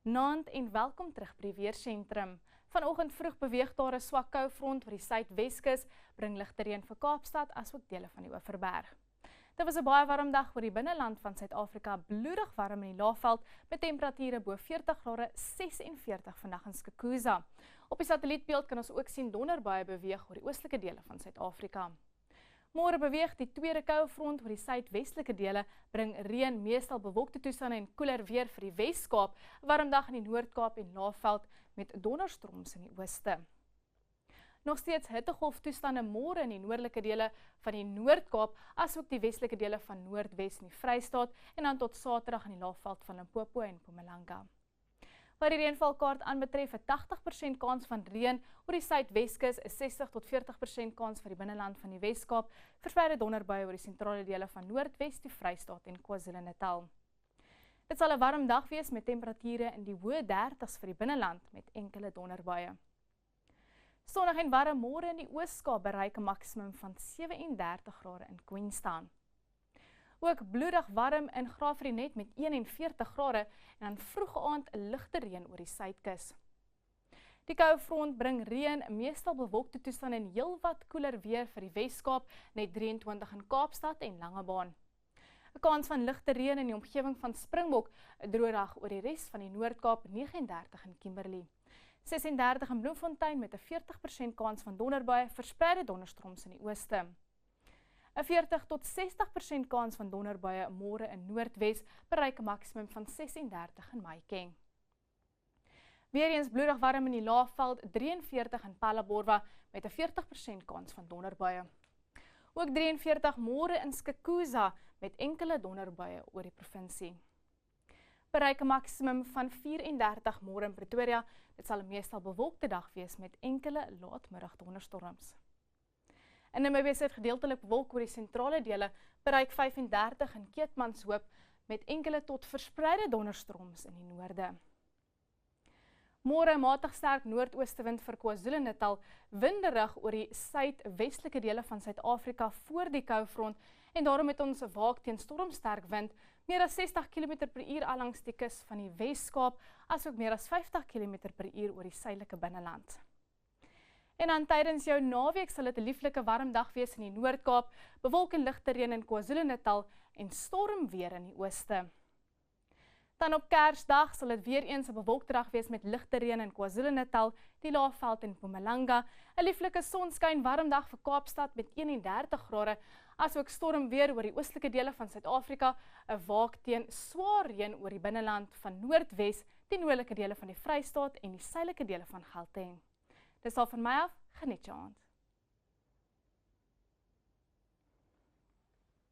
Naand en welkom terug by die Weersentrum. Vanoggend vroeg beweeg daar 'n swak koufront oor die Suidweskus, bring ligte reën vir Kaapstad asook dele van die Oeverberg. Dit was 'n baie warm dag oor die binneland van Suid-Afrika, bloedig warm in die Laagveld met temperature bo 40 grade 46 vandag in Skukuza. Op die satellietbeeld kan ons ook sien donderbuie beweeg oor die oostelike dele van Suid-Afrika. Môre beweeg die tweede koufront oor die suidwestelike dele, bring reën, meestal bewolkte toestande en koeler weer vir die Wes-Kaap, warm dag in die Noord-Kaap en Laagveld met donderstorms in die ooste. Nog steeds hittegolf toestande môre in die noordelike dele van die Noord-Kaap, asook die westelike dele van Noordwes in die Vrystaat en dan tot Saterdag in die Laagveld van Limpopo en Mpumalanga. Wat die reënvalkaart aanbetref, 'n 80% kans van reën oor die Suidweskus, 'n 60 tot 40% kans vir die binneland van die Wes-Kaap, verspreide donderbuie oor die sentrale dele van Noordwes, die Vrystaat en KwaZulu-Natal. Dit sal 'n warm dag wees met temperature in die hoë 30s vir die binneland met enkele donderbuie. Sonnig en warm môre in die Oos-Kaap bereik 'n maksimum van 37 grade in Queenstown. Ook bloedig warm in Graafrenet met 41 grade en dan vroege aand 'n ligte reën oor die Suidkus. Die koufront bring reën, meestal bewolkte toestande en heelwat koeler weer vir die Wes-Kaap, net 23 in Kaapstad en Langebaan. 'n Kans van ligte reën in die omgewing van Springbok, 'n droë dag oor die res van die Noord-Kaap, 39 in Kimberley. 36 in Bloemfontein met 'n 40% kans van donderbuie, verspreide donderstorms in die ooste. 'n 40 tot 60% kans van donderbuie môre in Noordwes, bereik 'n maksimum van 36 in Mahikeng. Weereens bloedig warm in die Laagveld, 43 in Phalaborwa met 'n 40% kans van donderbuie. Ook 43 môre in Skukuza met enkele donderbuie oor die provinsie. Bereik 'n maksimum van 34 môre in Pretoria. Dit sal 'n meestal bewolkte dag wees met enkele laatmiddag donderstorms. In Namibië is dit gedeeltelik bewolk oor die sentrale dele, bereik 35 in Keetmanshoop met enkele tot verspreide donderstorms in die noorde. Môre 'n matig sterk noordoostewind vir KwaZulu-Natal, winderig oor die suidwestelike dele van Suid-Afrika voor die koufront en daarom het ons 'n waak teen stormsterk wind, meer as 60 km/h allangs die kus van die Wes-Kaap, asook meer as 50 km/h oor die suidelike binneland. En dan tydens jou naweek sal dit 'n lieflike warm dag wees in die Noord-Kaap, bewolk en ligte reën in KwaZulu-Natal en stormweer in die ooste. Dan op Kersdag sal dit weer eens 'n bewolkte dag wees met ligte reën in KwaZulu-Natal, die Laagveld en Mpumalanga, 'n lieflike sonskyn warm dag vir Kaapstad met 31 grade, asook stormweer oor die oostelike dele van Suid-Afrika, 'n waak teen swaar reën oor die binneland van Noordwes, die noordelike dele van die Vrystaat en die suidelike dele van Gauteng. Dis al van my af, geniet jou aand.